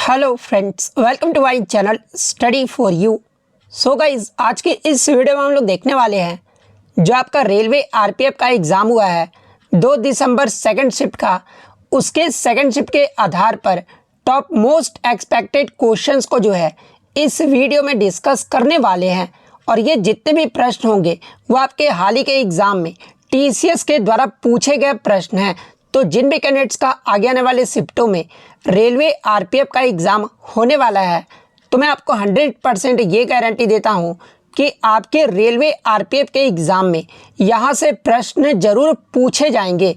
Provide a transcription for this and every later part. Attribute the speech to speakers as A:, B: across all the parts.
A: Hello friends, welcome to my channel study for you. So guys, आज के इस video में हम लोग देखने वाले हैं जो आपका रेलवे आरपीएफ का एग्ज़ाम हुआ है 2 दिसंबर सेकंड शिफ्ट का। उसके सेकंड शिफ्ट के आधार पर टॉप मोस्ट एक्सपेक्टेड क्वेश्चंस को जो है इस वीडियो में डिस्कस करने वाले हैं। और ये जितने भी प्रश्न होंगे वो आपके हाल ही के एग्ज़ाम में टीसीएस के द्वारा पूछे गए प्रश्न हैं। तो जिन भी कैंडिडेट्स का आगे आने वाले शिफ्टों में रेलवे आरपीएफ का एग्ज़ाम होने वाला है, तो मैं आपको 100% ये गारंटी देता हूँ कि आपके रेलवे आरपीएफ के एग्ज़ाम में यहाँ से प्रश्न ज़रूर पूछे जाएंगे।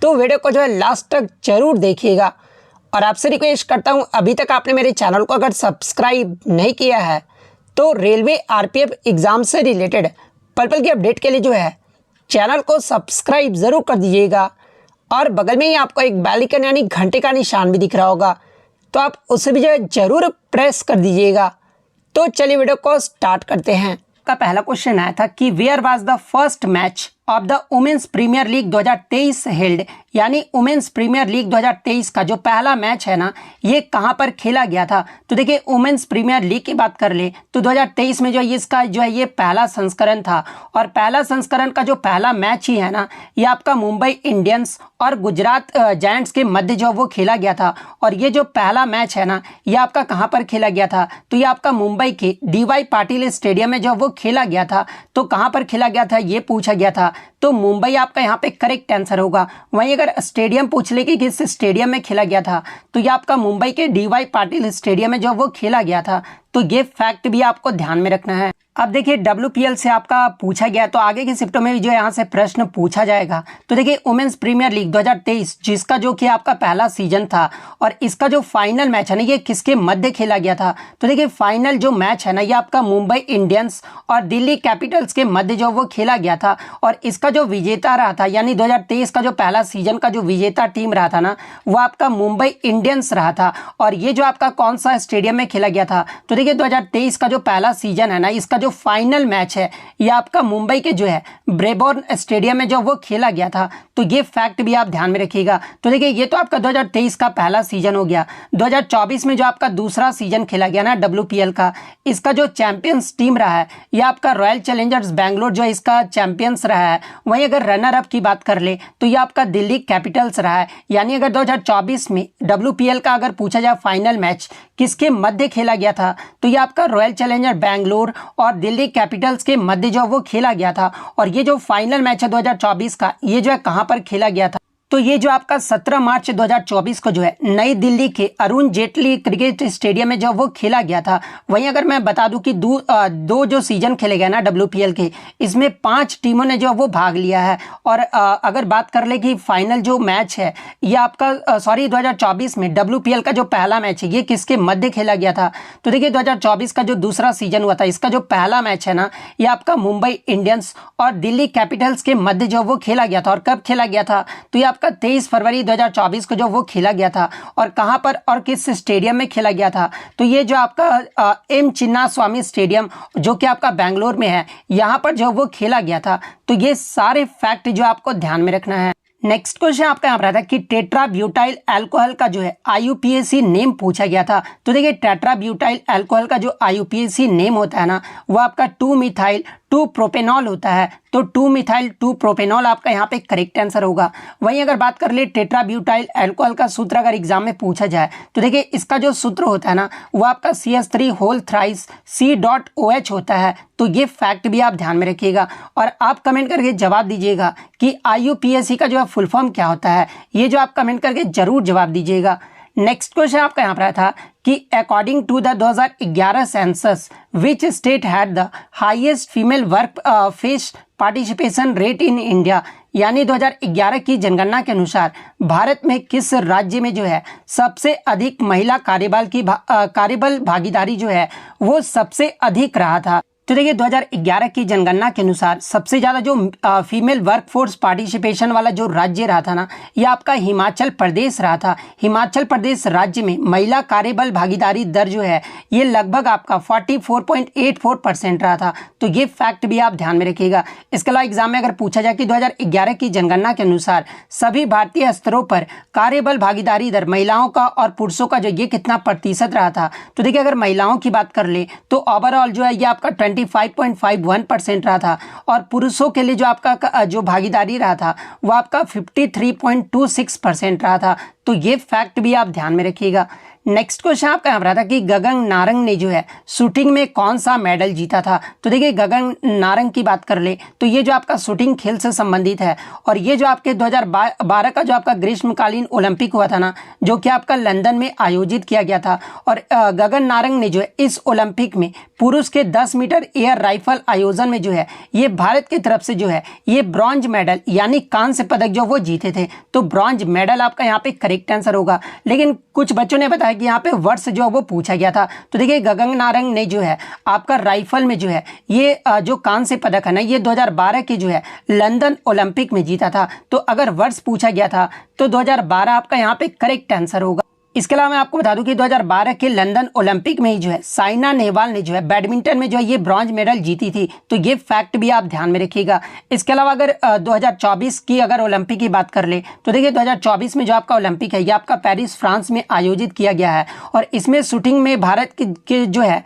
A: तो वीडियो को जो है लास्ट तक ज़रूर देखिएगा। और आपसे रिक्वेस्ट करता हूँ, अभी तक आपने मेरे चैनल को अगर सब्सक्राइब नहीं किया है तो रेलवे आरपीएफ एग्ज़ाम से रिलेटेड पल पल की अपडेट के लिए जो है चैनल को सब्सक्राइब ज़रूर कर दीजिएगा। और बगल में ही आपको एक बेल आइकन यानी घंटे का निशान भी दिख रहा होगा, तो आप उसे भी जो है ज़रूर प्रेस कर दीजिएगा। तो चलिए वीडियो को स्टार्ट करते हैं। का पहला क्वेश्चन आया था कि where was the first match of the women's premier league 2023 held, यानी वुमेन्स प्रीमियर लीग 2023 का जो पहला मैच है ना, ये कहां पर खेला गया था। तो देखिए, वुमेन्स प्रीमियर लीग की बात कर ले तो 2023 में जो है इसका जो है ये पहला संस्करण था। और पहला संस्करण का जो पहला मैच ही है ना, ये आपका मुंबई इंडियंस और गुजरात जायंट्स के मध्य जो वो खेला गया था। और ये जो पहला मैच है ना, ये आपका कहाँ पर खेला गया था, तो ये आपका मुंबई के डीवाई पाटिल स्टेडियम में जो वो खेला गया था। तो कहाँ पर खेला गया था ये पूछा गया था, तो मुंबई आपका यहाँ पे करेक्ट आंसर होगा। वहीं अगर स्टेडियम पूछ ले कि किस स्टेडियम में खेला गया था, तो ये आपका मुंबई के डीवाई पाटिल स्टेडियम में जो वो खेला गया था। तो ये फैक्ट भी आपको ध्यान में रखना है। अब देखिए, डब्ल्यूपीएल से आपका पूछा गया, तो आगे की शिफ्टों में भी जो यहाँ से प्रश्न पूछा जाएगा। तो देखिए, वुमेन्स प्रीमियर लीग 2023 जिसका जो कि आपका पहला सीजन था, और इसका जो फाइनल मैच है ना, ये किसके मध्य खेला गया था। तो देखिए, फाइनल जो मैच है ना, ये आपका मुंबई इंडियंस और दिल्ली कैपिटल्स के मध्य जो वो खेला गया था। और इसका जो विजेता रहा था, यानी 2023 का जो पहला सीजन का जो विजेता टीम रहा था ना, वो आपका मुंबई इंडियंस रहा था। और ये जो आपका कौन सा स्टेडियम में खेला गया था, तो देखिए 2023 का जो पहला सीजन है ना, इसका जो फाइनल मैच है ये आपका मुंबई के जो है ब्रेबॉर्न स्टेडियम में जो वो खेला गया था। तो ये फैक्ट भी आप ध्यान में रखिएगा। तो देखिए, ये तो आपका 2023 का पहला सीजन हो गया। 2024 में जो आपका दूसरा सीजन खेला गया ना डब्ल्यूपीएल का, इसका जो चैंपियंस टीम रहा है ये आपका रॉयल चैलेंजर्स बैंगलोर जो है इसका चैंपियंस रहा है। वहीं अगर रनर अप की बात कर ले तो ये आपका दिल्ली कैपिटल्स रहा है। यानी अगर 2024 में डब्ल्यूपीएल का अगर पूछा जाए फाइनल मैच किसके मध्य खेला गया था, तो ये आपका रॉयल चैलेंजर बैंगलोर और दिल्ली कैपिटल्स के मध्य जो वो खेला गया था। और ये जो फाइनल मैच है 2024 का, ये जो है कहां पर खेला गया था, तो ये जो आपका 17 मार्च 2024 को जो है नई दिल्ली के अरुण जेटली क्रिकेट स्टेडियम में जो वो खेला गया था। वहीं अगर मैं बता दूं कि दो जो सीजन खेले गए ना डब्ल्यूपीएल के, इसमें 5 टीमों ने जो वो भाग लिया है। और अगर बात कर ले कि फाइनल जो मैच है ये आपका 2024 में डब्ल्यूपीएल का जो पहला मैच है ये किसके मध्य खेला गया था, तो देखिए 2024 का जो दूसरा सीजन हुआ था, इसका जो पहला मैच है ना, ये आपका मुंबई इंडियंस और दिल्ली कैपिटल्स के मध्य जो वो खेला गया था। और कब खेला गया था, तो ये आपका 23 फरवरी 2024 को जो वो खेला गया था। और कहां पर और किस स्टेडियम में खेला गया था, तो ये जो आपका एम चिन्नास्वामी स्टेडियम जो कि आपका बैंगलोर में है, यहां पर जो वो खेला गया था। तो ये सारे फैक्ट जो आपको ध्यान में रखना है। नेक्स्ट क्वेश्चन आपका यहाँ पर आता है कि टेट्रा ब्यूटाइल अल्कोहल का जो है आईयूपीएसी नेम पूछा गया था। तो देखिए, टेट्रा ब्यूटाइल अल्कोहल का जो आईयूपीएसी नेम होता है ना, वो आपका 2-मिथाइल 2-प्रोपेनॉल होता है। तो 2-मिथाइल 2-प्रोपेनॉल आपका यहाँ पे करेक्ट आंसर होगा। वहीं अगर बात कर ले टेट्रा ब्यूटाइल अल्कोहल का सूत्र अगर एग्जाम में पूछा जाए, तो देखिए इसका जो सूत्र होता है ना, वो आपका CH3 होता है। तो ये फैक्ट भी आप ध्यान में रखिएगा। और आप कमेंट करके जवाब दीजिएगा कि आईयूपीएसी का जो है फुल फॉर्म क्या होता है, ये जो आप कमेंट करके जरूर जवाब दीजिएगा। नेक्स्ट क्वेश्चन आपका यहाँ पर आया था कि according to the 2011 census which state had the highest female work force participation rate in India, यानी 2011 की जनगणना के अनुसार भारत में किस राज्य में जो है सबसे अधिक महिला कार्यबल भागीदारी जो है वो सबसे अधिक रहा था। तो देखिए 2011 की जनगणना के अनुसार सबसे ज़्यादा जो फीमेल वर्कफोर्स पार्टिसिपेशन वाला जो राज्य रहा था ना, ये आपका हिमाचल प्रदेश रहा था। हिमाचल प्रदेश राज्य में महिला कार्यबल भागीदारी दर जो है ये लगभग आपका 44.84% रहा था। तो ये फैक्ट भी आप ध्यान में रखिएगा। इसके अलावा एग्जाम में अगर पूछा जाए कि 2011 की जनगणना के अनुसार सभी भारतीय स्तरों पर कार्यबल भागीदारी दर महिलाओं का और पुरुषों का जो ये कितना प्रतिशत रहा था, तो देखिए अगर महिलाओं की बात कर ले तो ओवरऑल जो है ये आपका 25.51% रहा था और पुरुषों के लिए जो आपका जो भागीदारी रहा था वो आपका 53.26% रहा था। तो ये फैक्ट भी आप ध्यान में रखिएगा। नेक्स्ट क्वेश्चन आपका यहाँ पर था कि गगन नारंग ने जो है शूटिंग में कौन सा मेडल जीता था। तो देखिए गगन नारंग की बात कर ले तो ये जो आपका शूटिंग खेल से संबंधित है और ये जो आपके 2012 का जो आपका ग्रीष्मकालीन ओलंपिक हुआ था ना, जो कि आपका लंदन में आयोजित किया गया था। और गगन नारंग ने जो है इस ओलंपिक में पुरुष के 10 मीटर एयर राइफल आयोजन में जो है ये भारत की तरफ से जो है ये ब्रॉन्ज मेडल यानी कांस्य पदक जो वो जीते थे। तो ब्रॉन्ज मेडल आपका यहाँ पे करेक्ट आंसर होगा। लेकिन कुछ बच्चों ने बताया कि यहाँ पे वर्ष जो वो पूछा गया था। तो देखिए गगन नारंग ने जो है आपका राइफल में जो है ये जो कांस्य पदक है ना, ये 2012 के जो है लंदन ओलंपिक में जीता था। तो अगर वर्ष पूछा गया था तो 2012 आपका यहाँ पे करेक्ट आंसर होगा। इसके अलावा मैं आपको बता दूं कि 2012 के लंदन ओलंपिक में ही जो है साइना नेहवाल ने जो है बैडमिंटन में जो है ये ब्रॉन्ज मेडल जीती थी। तो ये फैक्ट भी आप ध्यान में रखिएगा। इसके अलावा अगर 2024 की अगर ओलंपिक की बात कर ले तो देखिए 2024 में जो आपका ओलंपिक है ये आपका पेरिस फ्रांस में आयोजित किया गया है और इसमें शूटिंग में भारत के जो है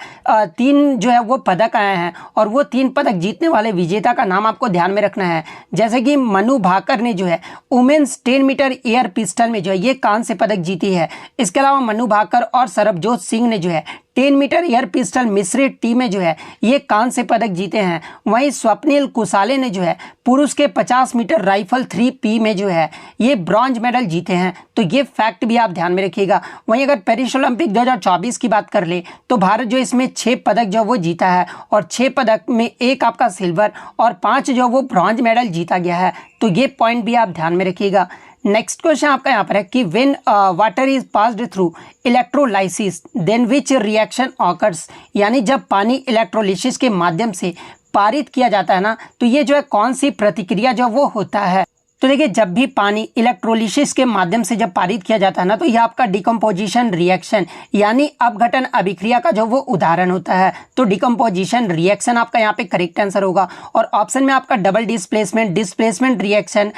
A: 3 जो है वो पदक आए हैं और वो 3 पदक जीतने वाले विजेता का नाम आपको ध्यान में रखना है। जैसे कि मनु भाकर ने जो है वुमेन्स 10 मीटर एयर पिस्टल में जो है ये कांस्य पदक जीती है। इसके अलावा मनु भाकर और सरबजोत सिंह ने जो है 10 मीटर एयर पिस्टल मिश्रित टीम में जो है ये कांस्य पदक जीते हैं। वहीं स्वप्निल कुसाले ने जो है पुरुष के 50 मीटर राइफल 3P में जो है ये ब्रॉन्ज मेडल जीते हैं। तो ये फैक्ट भी आप ध्यान में रखिएगा। वहीं अगर पेरिस ओलंपिक 2024 की बात कर ले तो भारत जो इसमें 6 पदक जो वो जीता है और 6 पदक में 1 आपका सिल्वर और 5 जो वो ब्रॉन्ज मेडल जीता गया है। तो ये पॉइंट भी आप ध्यान में रखिएगा। नेक्स्ट क्वेश्चन आपका यहाँ पर है कि when water is passed through electrolysis then which reaction occurs, यानी जब पानी इलेक्ट्रोलिसिस के माध्यम से पारित किया जाता है ना, तो ये जो है कौन सी प्रतिक्रिया जो वो होता है। तो देखिए जब भी पानी इलेक्ट्रोलिसिस के माध्यम से जब पारित किया जाता है ना, तो यह आपका डिकम्पोजिशन रिएक्शन यानी अपघटन अभिक्रिया का जो वो उदाहरण होता है। तो डिकम्पोजिशन रिएक्शन आपका यहाँ पे करेक्ट आंसर होगा। और ऑप्शन में आपका double displacement reaction,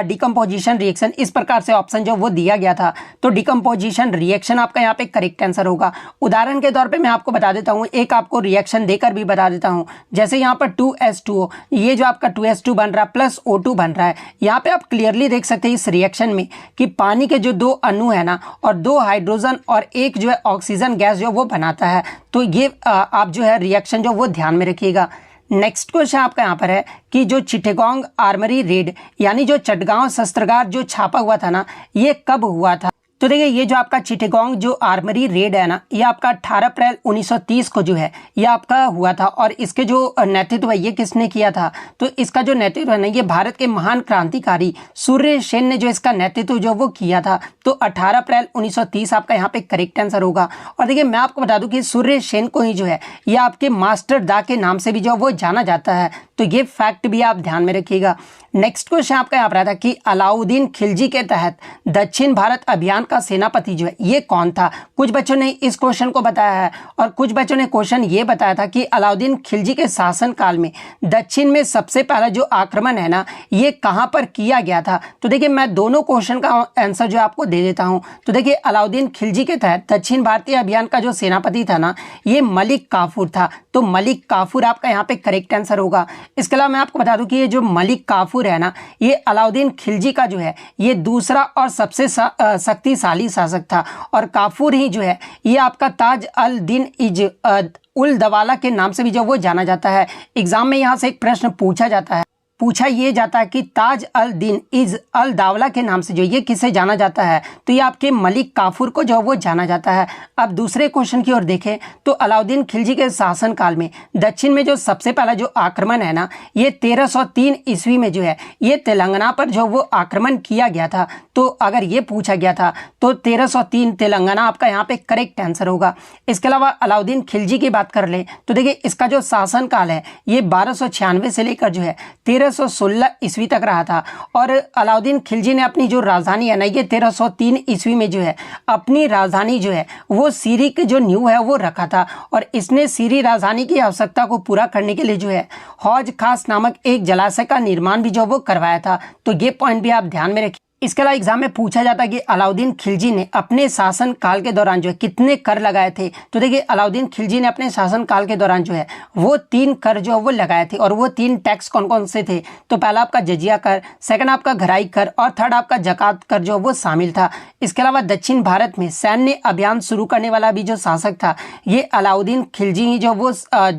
A: decomposition reaction, इस प्रकार से ऑप्शन जो वो दिया गया था। तो डिकम्पोजिशन रिएक्शन आपका यहाँ पे करेक्ट आंसर होगा। उदाहरण के तौर पर मैं आपको बता देता हूँ, एक आपको रिएक्शन देकर भी बता देता हूँ। जैसे यहाँ पर 2H2O, ये जो आपका 2H2 बन रहा है प्लस O2 बन रहा है। यहाँ पे आप क्लियरली देख सकते हैं इस रिएक्शन में कि पानी के जो 2 अणु है ना और 2 हाइड्रोजन और 1 जो है ऑक्सीजन गैस जो वो बनाता है। तो ये आप जो है रिएक्शन जो वो ध्यान में रखिएगा। नेक्स्ट क्वेश्चन आपका यहाँ पर है कि जो चिटगांव आर्मरी रेड यानी जो चटगांव शस्त्रागार जो छापा हुआ था ना, ये कब हुआ था। तो देखिए ये जो आपका चिटगांव जो आर्मरी रेड है ना, ये आपका 18 अप्रैल 1930 को जो है ये आपका हुआ था। और इसके जो नेतृत्व है ये किसने किया था, तो इसका जो नेतृत्व है ना ये भारत के महान क्रांतिकारी सूर्य सेन ने जो इसका नेतृत्व जो वो किया था। तो 18 अप्रैल 1930 आपका यहाँ पे करेक्ट आंसर होगा। और देखिए मैं आपको बता दूं कि सूर्य सेन को ही जो है ये आपके मास्टर दा के नाम से भी जो वो जाना जाता है। तो ये फैक्ट भी आप ध्यान में रखिएगा। नेक्स्ट क्वेश्चन आपका यहाँ पर आता है कि अलाउद्दीन खिलजी के तहत दक्षिण भारत अभियान का सेनापति जो है ये कौन था। कुछ बच्चों ने इस क्वेश्चन को बताया है और कुछ बच्चों ने क्वेश्चन ये बताया था कि अलाउद्दीन खिलजी के शासन काल में दक्षिण में सबसे पहला जो आक्रमण है ना ये कहाँ पर किया गया था। तो देखिए मैं दोनों क्वेश्चन का आंसर जो आपको दे देता हूँ। तो देखिए अलाउद्दीन खिलजी के तहत दक्षिण भारतीय अभियान का जो सेनापति था ना ये मलिक काफूर था। तो मलिक काफूर आपका यहाँ पे करेक्ट आंसर होगा। इसके अलावा मैं आपको बता दूं कि ये जो मलिक काफूर है ना ये अलाउद्दीन खिलजी का जो है ये दूसरा और सबसे शक्तिशाली शासक था। और काफूर ही जो है ये आपका ताज अल दीन इज उल दवाला के नाम से भी जो वो जाना जाता है। एग्जाम में यहाँ से एक प्रश्न पूछा जाता है पूछा ये जाता है कि ताज अल दीन इज अल दावला के नाम से जो ये किसे जाना जाता है, तो ये आपके मलिक काफूर को जो वो जाना जाता है। अब दूसरे क्वेश्चन की ओर देखें तो अलाउद्दीन खिलजी के शासनकाल में दक्षिण में जो सबसे पहला जो आक्रमण है ना, ये 1303 ईस्वी में जो है ये तेलंगाना पर जो वो आक्रमण किया गया था। तो अगर ये पूछा गया था तो 1303 तेलंगाना आपका यहाँ पे करेक्ट आंसर होगा। इसके अलावा अलाउद्दीन खिलजी की बात कर ले तो देखिए इसका जो शासनकाल है ये 1296 से लेकर जो है 1316 ईस्वी तक रहा था। और अलाउद्दीन खिलजी ने अपनी जो राजधानी है ना, ये 1303 ईस्वी में जो है अपनी राजधानी जो है वो सीरी के जो न्यू है वो रखा था। और इसने सीरी राजधानी की आवश्यकता को पूरा करने के लिए जो है हौज खास नामक एक जलाशय का निर्माण भी जो वो करवाया था। तो ये पॉइंट भी आप ध्यान में रखिए। इसके अलावा एग्जाम में पूछा जाता है कि अलाउद्दीन खिलजी ने अपने शासन काल के दौरान जो है कितने कर लगाए थे। तो देखिए अलाउद्दीन खिलजी ने अपने शासन काल के दौरान जो है वो 3 कर जो वो लगाए थे। और वो 3 टैक्स कौन कौन से थे, तो पहला आपका जजिया कर, सेकंड आपका घराई कर और थर्ड आपका जकात कर जो वो शामिल था। इसके अलावा दक्षिण भारत में सैन्य अभियान शुरू करने वाला भी जो शासक था ये अलाउद्दीन खिलजी ही जो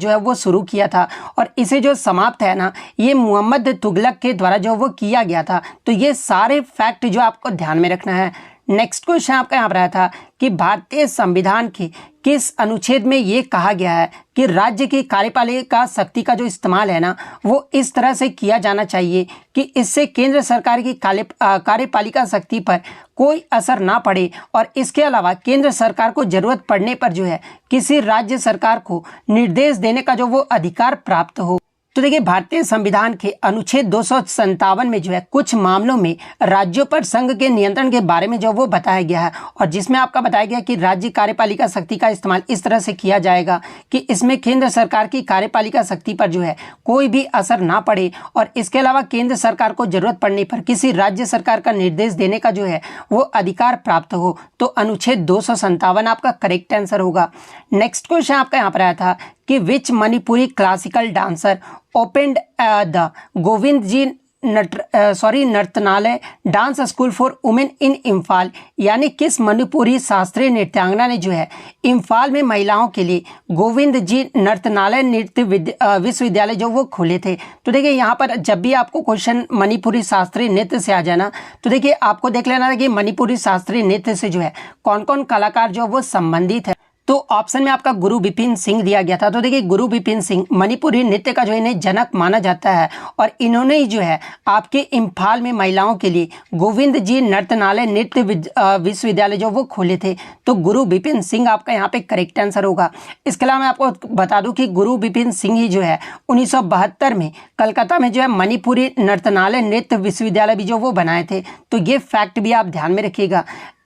A: है वो शुरू किया था। और इसे जो समाप्त है ना, ये मोहम्मद तुगलक के द्वारा जो वो किया गया था। तो ये सारे फैक्ट जो आपको ध्यान में रखना है। नेक्स्ट क्वेश्चन आपका यहाँ पर आया था कि भारतीय संविधान के किस अनुच्छेद में ये कहा गया है कि राज्य की कार्यपालिका शक्ति का जो इस्तेमाल है ना वो इस तरह से किया जाना चाहिए कि इससे केंद्र सरकार की कार्यपालिका शक्ति पर कोई असर ना पड़े, और इसके अलावा केंद्र सरकार को जरूरत पड़ने पर जो है किसी राज्य सरकार को निर्देश देने का जो वो अधिकार प्राप्त हो। तो देखिए भारतीय संविधान के अनुच्छेद 257 में जो है कुछ मामलों में राज्यों पर संघ के नियंत्रण के बारे में जो वो बताया गया है, और जिसमें आपका बताया गया कि राज्य कार्यपालिका शक्ति का इस्तेमाल इस तरह से किया जाएगा कि इसमें केंद्र सरकार की कार्यपालिका शक्ति पर जो है कोई भी असर ना पड़े, और इसके अलावा केंद्र सरकार को जरूरत पड़ने पर किसी राज्य सरकार का निर्देश देने का जो है वो अधिकार प्राप्त हो। तो अनुच्छेद 257 आपका करेक्ट आंसर होगा। नेक्स्ट क्वेश्चन आपका यहाँ पर आया था कि which Manipuri classical dancer opened the Govind ji Nartanalaya dance school for women in Imphal, यानी किस मणिपुरी शास्त्रीय नृत्यांगना ने जो है इम्फाल में महिलाओं के लिए गोविंद जी नर्तनालय नृत्य विश्वविद्यालय जो वो खोले थे। तो देखिए यहाँ पर जब भी आपको क्वेश्चन मणिपुरी शास्त्रीय नृत्य से आ जाना तो देखिए आपको देख लेना था कि मणिपुरी शास्त्रीय नृत्य से जो है कौन कौन कलाकार जो वो संबंधित है। तो ऑप्शन में आपका गुरु विपिन सिंह दिया गया था। तो देखिए गुरु विपिन सिंह मणिपुरी नृत्य का जो इन्हें जनक माना जाता है, और इन्होंने ही जो है आपके इम्फाल में महिलाओं के लिए गोविंद जी नर्तनालय नृत्य विश्वविद्यालय जो वो खोले थे। तो गुरु विपिन सिंह आपका यहाँ पे करेक्ट आंसर होगा। इसके अलावा मैं आपको बता दूं कि गुरु विपिन सिंह ही जो है 1972 में कलकत्ता में जो है मणिपुरी नर्तनालय नृत्य विश्वविद्यालय भी जो वो बनाए थे। तो ये फैक्ट भी आप ध्यान में रखिएगा।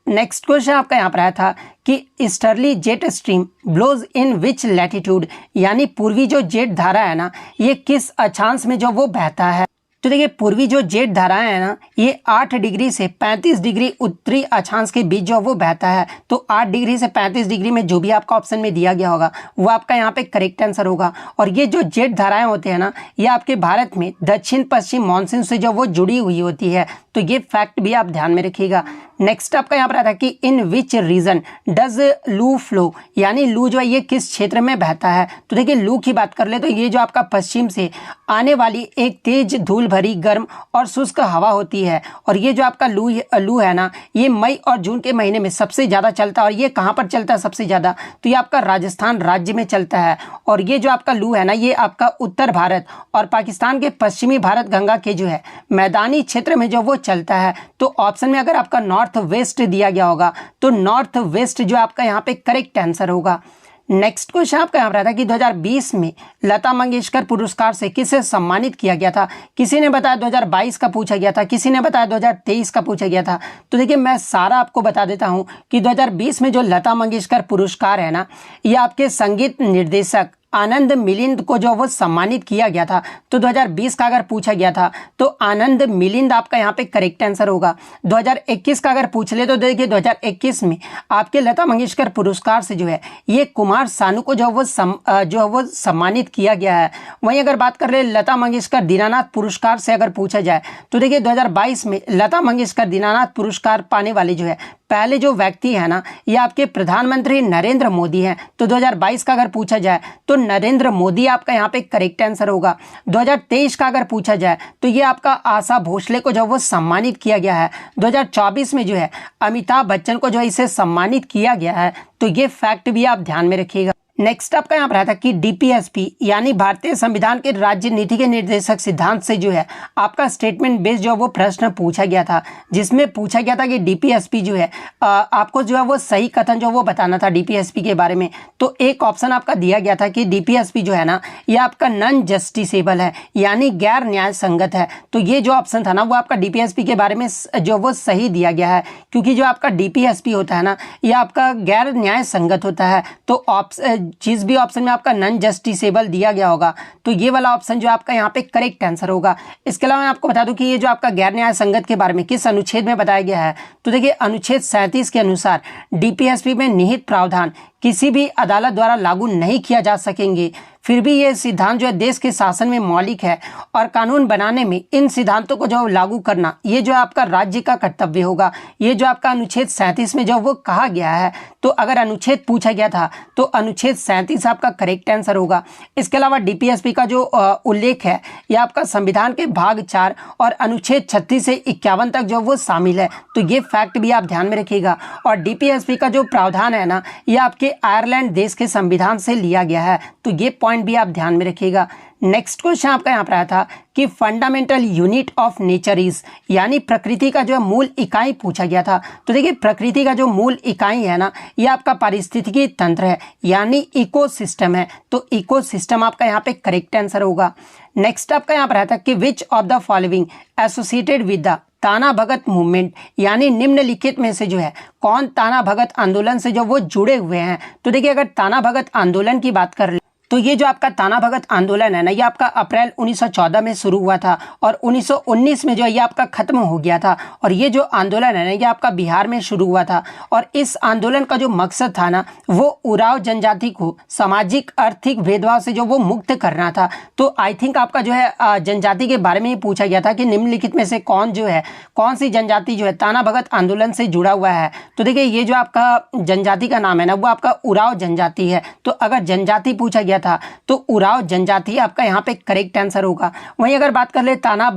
A: नेक्स्ट क्वेश्चन आपका यहाँ पर आया था कि ईस्टर्ली जेट स्ट्रीम ब्लोज इन विच लैटिट्यूड, यानी पूर्वी जो जेट धारा है ना ये किस अक्षांश में जो वो बहता है। तो देखिए पूर्वी जो जेट धाराएं है ना ये 8 डिग्री से 35 डिग्री उत्तरी अक्षांश के बीच जो वो बहता है। तो 8 डिग्री से 35 डिग्री में जो भी आपका ऑप्शन में दिया गया होगा वो आपका यहाँ पे करेक्ट आंसर होगा। और ये जो जेट धाराएं होते हैं ना ये आपके भारत में दक्षिण पश्चिम मानसून से जो वो जुड़ी हुई होती है। तो ये फैक्ट भी आप ध्यान में रखिएगा। नेक्स्ट आपका यहाँ पर आता है कि इन विच रीजन डज लू फ्लो, यानी लू जो है ये किस क्षेत्र में बहता है। तो देखिए लू की बात कर ले तो ये जो आपका पश्चिम से आने वाली एक तेज धूल भरी गर्म और शुष्क हवा होती है, और ये जो आपका लू है ना ये मई और जून के महीने में सबसे ज़्यादा चलता है। और ये कहाँ पर चलता है सबसे ज़्यादा, तो ये आपका राजस्थान राज्य में चलता है। और ये जो आपका लू है ना ये आपका उत्तर भारत और पाकिस्तान के पश्चिमी भारत गंगा के जो है मैदानी क्षेत्र में जो वो चलता है। तो ऑप्शन में अगर आपका नॉर्थ वेस्ट दिया गया होगा तो नॉर्थ वेस्ट जो आपका यहाँ पे करेक्ट आंसर होगा। नेक्स्ट क्वेश्चन आपका यहाँ पर था कि 2020 में लता मंगेशकर पुरस्कार से किसे सम्मानित किया गया था। किसी ने बताया 2022 का पूछा गया था, किसी ने बताया 2023 का पूछा गया था। तो देखिए मैं सारा आपको बता देता हूँ कि 2020 में जो लता मंगेशकर पुरस्कार है ना ये आपके संगीत निर्देशक आनंद मिलिंद को जो वो सम्मानित किया गया था। तो 2020 का अगर पूछा गया था तो आनंद मिलिंद आपका यहाँ पे करेक्ट आंसर होगा। 2021 का अगर पूछ ले तो देखिए 2021 में आपके लता मंगेशकर पुरस्कार से जो है ये कुमार सानू को जो वो सम्मानित किया गया है। वहीं अगर बात कर ले लता मंगेशकर दीनानाथ पुरस्कार से अगर पूछा जाए तो देखिए 2022 में लता मंगेशकर दीनानाथ पुरस्कार पाने वाले जो है पहले जो व्यक्ति है ना ये आपके प्रधानमंत्री नरेंद्र मोदी हैं। तो 2022 का अगर पूछा जाए तो नरेंद्र मोदी आपका यहाँ पे करेक्ट आंसर होगा। 2023 का अगर पूछा जाए तो ये आपका आशा भोसले को जो वो सम्मानित किया गया है। 2024 में जो है अमिताभ बच्चन को जो है इसे सम्मानित किया गया है। तो ये फैक्ट भी आप ध्यान में रखिएगा। नेक्स्ट आपका यहाँ पर आता है कि डीपीएसपी यानी भारतीय संविधान के राज्य नीति के निर्देशक सिद्धांत से जो है आपका स्टेटमेंट बेस्ड जो वो प्रश्न पूछा गया था, जिसमें पूछा गया था कि डीपीएसपी जो है आपको जो है वो सही कथन जो वो बताना था डीपीएसपी के बारे में। तो एक ऑप्शन आपका दिया गया था कि डीपीएसपी जो है ना ये आपका नॉन जस्टिसेबल है यानी गैर न्याय संगत है। तो ये जो ऑप्शन था ना वो आपका डीपीएसपी के बारे में जो वो सही दिया गया है, क्योंकि जो आपका डीपीएसपी होता है ना ये आपका गैर न्याय संगत होता है। तो जिस भी ऑप्शन में आपका नॉन जस्टिसेबल दिया गया होगा तो ये वाला ऑप्शन जो आपका यहाँ पे करेक्ट आंसर होगा। इसके अलावा मैं आपको बता दूं कि ये जो आपका गैर न्याय संगत के बारे में किस अनुच्छेद में बताया गया है। तो देखिए अनुच्छेद 37 के अनुसार डीपीएसपी में निहित प्रावधान किसी भी अदालत द्वारा लागू नहीं किया जा सकेंगे, फिर भी ये सिद्धांत जो है देश के शासन में मौलिक है और कानून बनाने में इन सिद्धांतों को जो लागू करना ये जो आपका राज्य का कर्तव्य होगा। ये जो आपका अनुच्छेद 37 में जो वो कहा गया है, तो अगर अनुच्छेद पूछा गया था तो अनुच्छेद 37 आपका करेक्ट आंसर होगा। इसके अलावा डीपीएसपी का जो उल्लेख है ये आपका संविधान के भाग 4 और अनुच्छेद 36 से 51 तक जो वो शामिल है। तो ये फैक्ट भी आप ध्यान में रखिएगा। और डीपीएसपी का जो प्रावधान है ना ये आपके आयरलैंड देश के संविधान से लिया गया है। तो ये पॉइंट भी आप ध्यान में रखिएगा। नेक्स्ट क्वेश्चन आपका यहाँ पर आया था कि fundamental unit of nature is यानी प्रकृति का जो मूल इकाई पूछा गया था। तो देखिए प्रकृति का जो मूल इकाई है ना ये आपका पारिस्थितिकी तंत्र है यानी इकोसिस्टम है। तो इकोसिस्टम आपका यहाँ पे करेक्ट आंसर होगा। नेक्स्ट आपका यहाँ पर आया था कि which of the following associated with the ताना भगत मूवमेंट यानी निम्नलिखित में से जो है कौन ताना भगत आंदोलन से जो वो जुड़े हुए हैं। तो देखिए अगर ताना भगत आंदोलन की बात कर ले तो ये जो आपका ताना भगत आंदोलन है ना ये आपका अप्रैल 1914 में शुरू हुआ था और 1919 में जो है ये आपका खत्म हो गया था। और ये जो आंदोलन है ना ये आपका बिहार में शुरू हुआ था और इस आंदोलन का जो मकसद था ना वो उराव जनजाति को सामाजिक आर्थिक भेदभाव से जो वो मुक्त करना था। तो आई थिंक आपका जो है जनजाति के बारे में ही पूछा गया था कि निम्नलिखित में से कौन जो है कौन सी जनजाति जो है ताना भगत आंदोलन से जुड़ा हुआ है। तो देखिए ये जो आपका जनजाति का नाम है ना वो आपका उराव जनजाति है। तो अगर जनजाति पूछा गया था तो उराव जनजाति आपका यहाँ पे करेक्ट आंसर होगा। वहीं अगर बात कर ले ताना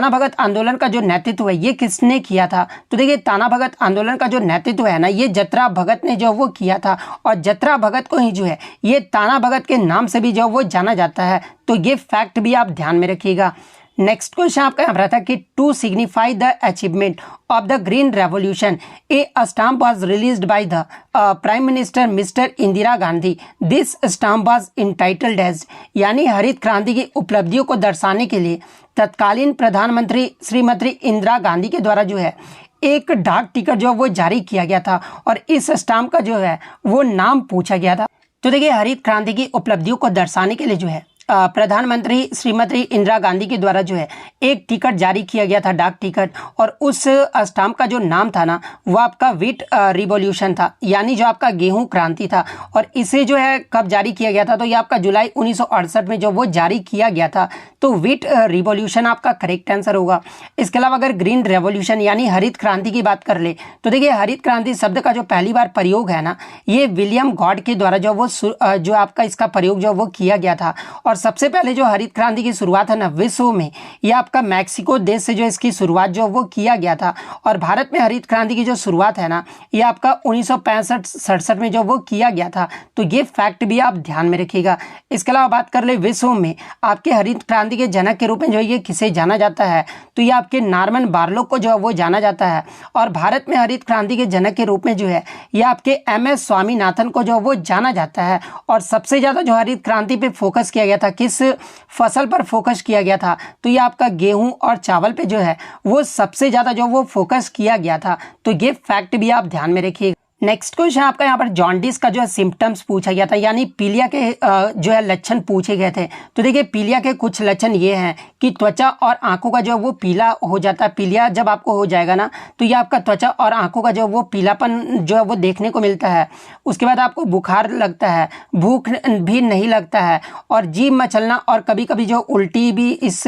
A: भगत आंदोलन का जो नेतृत्व है ये किसने किया था। तो देखिए ताना भगत आंदोलन का जो नेतृत्व है ना ये जतरा भगत ने जो वो किया था और जतरा भगत को ही जो है ये ताना भगत के नाम से भी जो वो जाना जाता है। तो ये फैक्ट भी आप ध्यान में रखिएगा। नेक्स्ट क्वेश्चन आपका यहाँ पर था कि to signify the achievement of the green revolution a stamp was released by the prime minister mister Indira Gandhi. This stamp was entitled as यानी हरित क्रांति की उपलब्धियों को दर्शाने के लिए तत्कालीन प्रधानमंत्री श्रीमती इंदिरा गांधी के द्वारा जो है एक डाक टिकट जो वो जारी किया गया था और इस स्टाम्प का जो है वो नाम पूछा गया था। तो देखिए हरित क्रांति की उपलब्धियों को दर्शाने के लिए जो है प्रधानमंत्री श्रीमती इंदिरा गांधी के द्वारा जो है एक टिकट जारी किया गया था डाक टिकट और उस स्टाम्प का जो नाम था ना वो आपका व्हीट रिवॉल्यूशन था यानी जो आपका गेहूं क्रांति था। और इसे जो है कब जारी किया गया था तो ये आपका जुलाई 1968 में जो वो जारी किया गया था। तो व्हीट रिवॉल्यूशन आपका करेक्ट आंसर होगा। इसके अलावा अगर ग्रीन रेवोल्यूशन यानी हरित क्रांति की बात कर ले तो देखिए हरित क्रांति शब्द का जो पहली बार प्रयोग है ना ये विलियम गॉड के द्वारा जो आपका इसका प्रयोग जो वो किया गया था। और सबसे पहले जो हरित क्रांति की शुरुआत है ना विश्व में ये आपका मैक्सिको देश से जो इसकी शुरुआत जो वो किया गया था। और भारत में हरित क्रांति की जो शुरुआत है ना ये आपका 1965-67 में जो वो किया गया था। तो ये फैक्ट भी आप ध्यान में रखिएगा। इसके अलावा बात कर ले विश्व में आपके हरित क्रांति के जनक के रूप में जो ये किसे जाना जाता है तो ये आपके नॉर्मन बोरलॉग को जो है वो जाना जाता है। और भारत में हरित क्रांति के जनक के रूप में जो है ये आपके MS स्वामीनाथन को जो वो जाना जाता है। और सबसे ज्यादा जो हरित क्रांति पे फोकस किया गया था किस फसल पर फोकस किया गया था तो ये आपका गेहूं और चावल पे जो है वो सबसे ज्यादा जो वो फोकस किया गया था। तो ये फैक्ट भी आप ध्यान में रखिएगा। नेक्स्ट क्वेश्चन आपका यहाँ पर जॉन्डिस का जो है सिम्टम्स पूछा गया था यानी पीलिया के जो है लक्षण पूछे गए थे। तो देखिए पीलिया के कुछ लक्षण ये हैं कि त्वचा और आंखों का जो वो पीला हो जाता है। पीलिया जब आपको हो जाएगा ना तो ये आपका त्वचा और आंखों का जो वो पीलापन जो है वो देखने को मिलता है। उसके बाद आपको बुखार लगता है, भूख भी नहीं लगता है और जीभ मचलना और कभी कभी जो उल्टी भी इस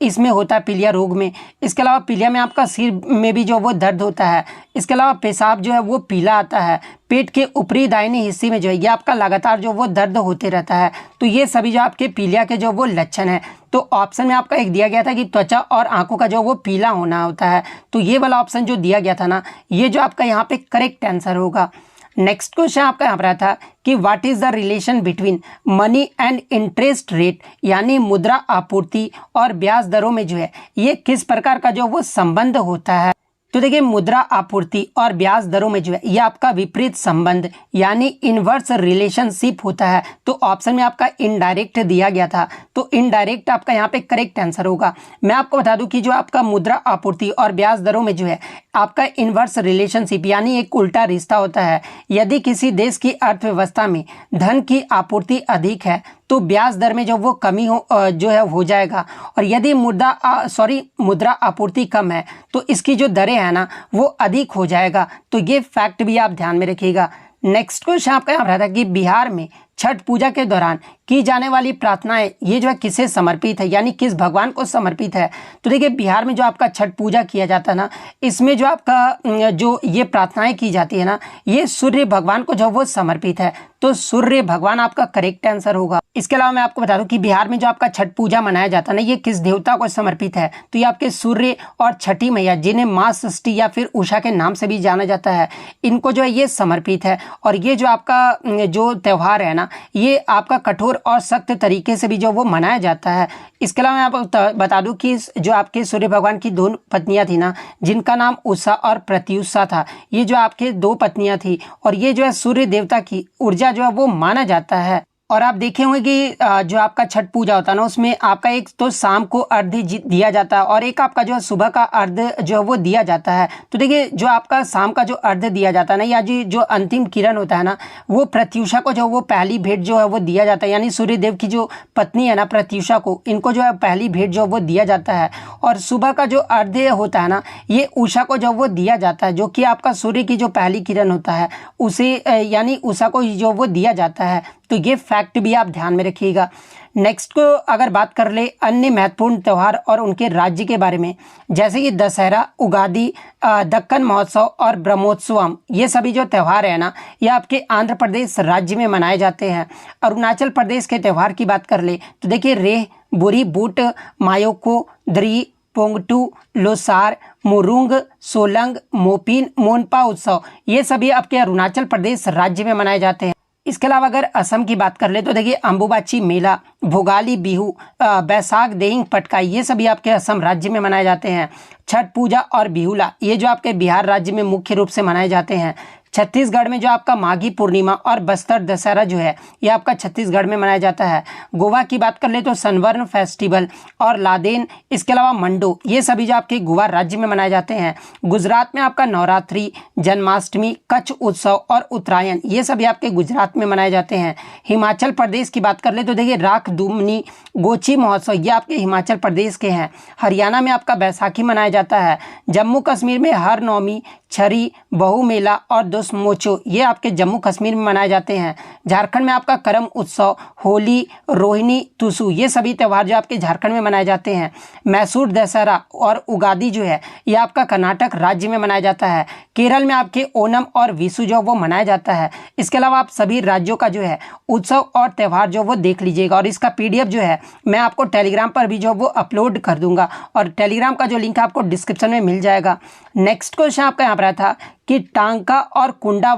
A: इसमें होता है, पीलिया रोग में। इसके अलावा पीलिया में आपका सिर में भी जो वो दर्द होता है। इसके अलावा पेशाब जो है वो पीला आता है। पेट के ऊपरी दाहिने हिस्से में जो है ये आपका लगातार जो वो दर्द होते रहता है। तो ये सभी जो आपके पीलिया के जो वो लक्षण है। तो ऑप्शन में आपका एक दिया गया था कि त्वचा और आंखों का जो वो पीला होना होता है। तो ये वाला ऑप्शन जो दिया गया था ना, ये जो आपका यहाँ पे करेक्ट आंसर होगा। नेक्स्ट क्वेश्चन आपका यहाँ पर रहा था कि what is the relation between money and interest rate, यानी मुद्रा आपूर्ति और ब्याज दरों में जो है ये किस प्रकार का जो वो संबंध होता है। तो देखिए, मुद्रा आपूर्ति और ब्याज दरों में जो है ये आपका विपरीत संबंध यानी इनवर्स रिलेशनशिप होता है। तो ऑप्शन में आपका इनडायरेक्ट दिया गया था, तो इनडायरेक्ट आपका यहाँ पे करेक्ट आंसर होगा। मैं आपको बता दूं कि जो आपका मुद्रा आपूर्ति और ब्याज दरों में जो है आपका इनवर्स रिलेशनशिप यानी एक उल्टा रिश्ता होता है। यदि किसी देश की अर्थव्यवस्था में धन की आपूर्ति अधिक है तो ब्याज दर में जो वो कमी जो है हो जाएगा, और यदि मुद्रा आपूर्ति कम है तो इसकी जो दरें है ना वो अधिक हो जाएगा। तो ये फैक्ट भी आप ध्यान में रखिएगा। नेक्स्ट क्वेश्चन आपका यहाँ रहा था कि बिहार में छठ पूजा के दौरान की जाने वाली प्रार्थनाएं ये जो है किसे समर्पित है, यानी किस भगवान को समर्पित है। तो देखिए, बिहार में जो आपका छठ पूजा किया जाता है ना, इसमें जो आपका जो ये प्रार्थनाएं की जाती है ना, ये सूर्य भगवान को जो वो समर्पित है। तो सूर्य भगवान आपका करेक्ट आंसर होगा। इसके अलावा मैं आपको बता दूं कि बिहार में जो आपका छठ पूजा मनाया जाता है ना, ये किस देवता को समर्पित है। तो ये आपके सूर्य और छठी मैया, जिन्हें माँ षष्ठी या फिर उषा के नाम से भी जाना जाता है, इनको जो है ये समर्पित है। और ये जो आपका जो त्यौहार है ना, ये आपका कठोर और सख्त तरीके से भी जो वो मनाया जाता है। इसके अलावा मैं आपको बता दूं कि जो आपके सूर्य भगवान की दो पत्नियां थी ना, जिनका नाम उषा और प्रत्युषा था, ये जो आपके दो पत्नियां थी, और ये जो है सूर्य देवता की ऊर्जा जो है वो माना जाता है। और आप देखे होंगे कि जो आपका छठ पूजा होता है ना, उसमें आपका एक तो शाम को अर्घ्य दिया जाता है और एक आपका जो है सुबह का अर्घ्य जो है वो दिया जाता है। तो देखिए, जो आपका शाम का जो अर्घ्य दिया जाता है ना, या जो अंतिम किरण होता है ना, वो प्रत्युषा को जो वो पहली भेंट जो है वो दिया जाता है, यानी सूर्य देव की जो पत्नी है ना प्रत्युषा को, इनको जो है पहली भेंट जो वो दिया जाता है। और सुबह का जो अर्घ्य होता है ना, ये उषा को जो वो दिया जाता है, जो कि आपका सूर्य की जो पहली किरण होता है उसे यानी उषा को जो वो दिया जाता है। तो ये फैक्ट भी आप ध्यान में रखिएगा। नेक्स्ट को अगर बात कर ले अन्य महत्वपूर्ण त्यौहार और उनके राज्य के बारे में, जैसे कि दशहरा, उगादी, दक्कन महोत्सव और ब्रह्मोत्सवम, ये सभी जो त्यौहार है ना, ये आपके आंध्र प्रदेश राज्य में मनाए जाते हैं। अरुणाचल प्रदेश के त्यौहार की बात कर ले तो देखिए, रेह, बुरी बूट, मायोको, द्री, पोंगटू, लोसार, मुरुंग, सोलंग, मोपिन, मोनपा उत्सव, ये सभी आपके अरुणाचल प्रदेश राज्य में मनाए जाते हैं। इसके अलावा अगर असम की बात कर ले तो देखिए, अंबुबाची मेला, भोगाली बिहू, बैसाख देहिंग पटकाई, ये सभी आपके असम राज्य में मनाए जाते हैं। छठ पूजा और बिहुला, ये जो आपके बिहार राज्य में मुख्य रूप से मनाए जाते हैं। छत्तीसगढ़ में जो आपका माघी पूर्णिमा और बस्तर दशहरा जो है ये आपका छत्तीसगढ़ में मनाया जाता है। गोवा की बात कर ले तो सनबर्न फेस्टिवल और लादेन, इसके अलावा मंडो, ये सभी जो आपके गोवा राज्य में मनाए जाते हैं। गुजरात में आपका नवरात्रि, जन्माष्टमी, कच्छ उत्सव और उत्तरायण, ये सभी आपके गुजरात में मनाए जाते हैं। हिमाचल प्रदेश की बात कर ले तो देखिए, राख दुमनी, गोची महोत्सव, ये आपके हिमाचल प्रदेश के हैं। हरियाणा में आपका बैसाखी मनाया जाता है। जम्मू कश्मीर में हर नौमी, छरी, बहु मेला और दोसमोचो, ये आपके जम्मू कश्मीर में मनाए जाते हैं। झारखंड में आपका करम उत्सव, होली, रोहिणी, तुसु, ये सभी त्यौहार जो आपके झारखंड में मनाए जाते हैं। मैसूर दशहरा और उगादी जो है ये आपका कर्नाटक राज्य में मनाया जाता है। केरल में आपके ओनम और विशु जो वो मनाया जाता है। इसके अलावा आप सभी राज्यों का जो है उत्सव और त्यौहार जो वो देख लीजिएगा, और इसका PDF जो है मैं आपको टेलीग्राम पर भी जो वो अपलोड कर दूंगा, और टेलीग्राम का जो लिंक आपको डिस्क्रिप्शन में मिल जाएगा। नेक्स्ट क्वेश्चन आपका यहाँ पर था कि टांका और कुंडा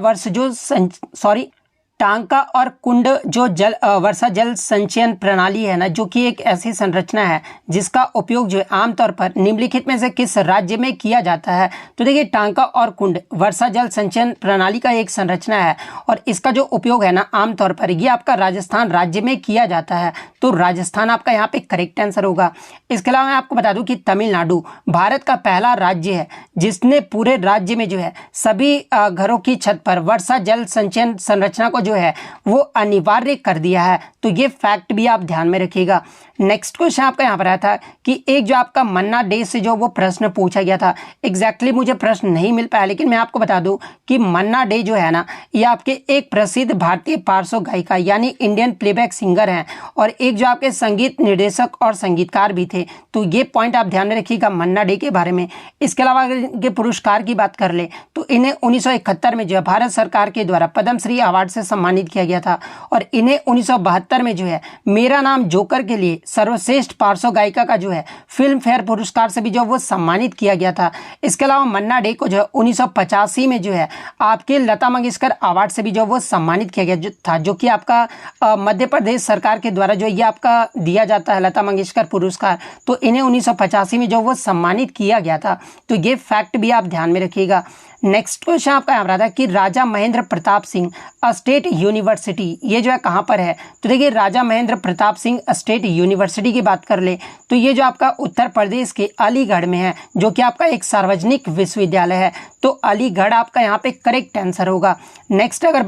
A: टांका और कुंड जो वर्षा जल संचयन प्रणाली है ना, जो कि एक ऐसी संरचना है जिसका उपयोग जो है आमतौर पर निम्नलिखित में से किस राज्य में किया जाता है। तो देखिए, टांका और कुंड वर्षा जल संचयन प्रणाली का एक संरचना है, और इसका जो उपयोग है ना आमतौर पर ये आपका राजस्थान राज्य में किया जाता है। तो राजस्थान आपका यहाँ पे करेक्ट आंसर होगा। इसके अलावा मैं आपको बता दूं कि तमिलनाडु भारत का पहला राज्य है जिसने पूरे राज्य में जो है सभी घरों की छत पर वर्षा जल संचयन संरचना को जो है वो अनिवार्य कर दिया है। तो ये फैक्ट भी आप ध्यान में रखिएगा। नेक्स्ट क्वेश्चन आपका यहाँ पर आया था कि एक जो आपका मन्ना डे से जो वो प्रश्न पूछा गया था, एग्जैक्टली मुझे प्रश्न नहीं मिल पाया, लेकिन मैं आपको बता दूं कि मन्ना डे जो है ना, ये आपके एक प्रसिद्ध भारतीय पार्श्व गायिका यानी इंडियन प्लेबैक सिंगर हैं और एक जो आपके संगीत निर्देशक और संगीतकार भी थे। तो ये पॉइंट आप ध्यान में रखिएगा मन्ना डे के बारे में। इसके अलावा अगर इनके पुरस्कार की बात कर ले तो इन्हें 1971 में जो है भारत सरकार के द्वारा पद्मश्री अवार्ड से सम्मानित किया गया था और इन्हें 1972 में जो है मेरा नाम जोकर के लिए सर्वश्रेष्ठ पार्श्व गायिका का जो है फिल्म फेयर पुरस्कार से भी जो वो सम्मानित किया गया था। इसके अलावा मन्ना डे को जो है 1985 में जो है आपके लता मंगेशकर अवार्ड से भी जो वो सम्मानित किया गया था, जो कि आपका मध्य प्रदेश सरकार के द्वारा जो ये आपका दिया जाता है लता मंगेशकर पुरस्कार। तो इन्हें 1985 में जो वो सम्मानित किया गया था। तो ये फैक्ट भी आप ध्यान में रखिएगा। नेक्स्ट क्वेश्चन आपका यहाँ रहा था कि राजा महेंद्र प्रताप सिंह स्टेट यूनिवर्सिटी ये जो है कहाँ पर है। तो देखिए राजा महेंद्र प्रताप सिंह स्टेट यूनिवर्सिटी की बात कर ले तो ये जो आपका उत्तर प्रदेश के अलीगढ़ में है, जो कि आपका एक सार्वजनिक विश्वविद्यालय है। तो अलीगढ़ आपका यहाँ पे करेक्ट आंसर होगा। नेक्स्ट अगर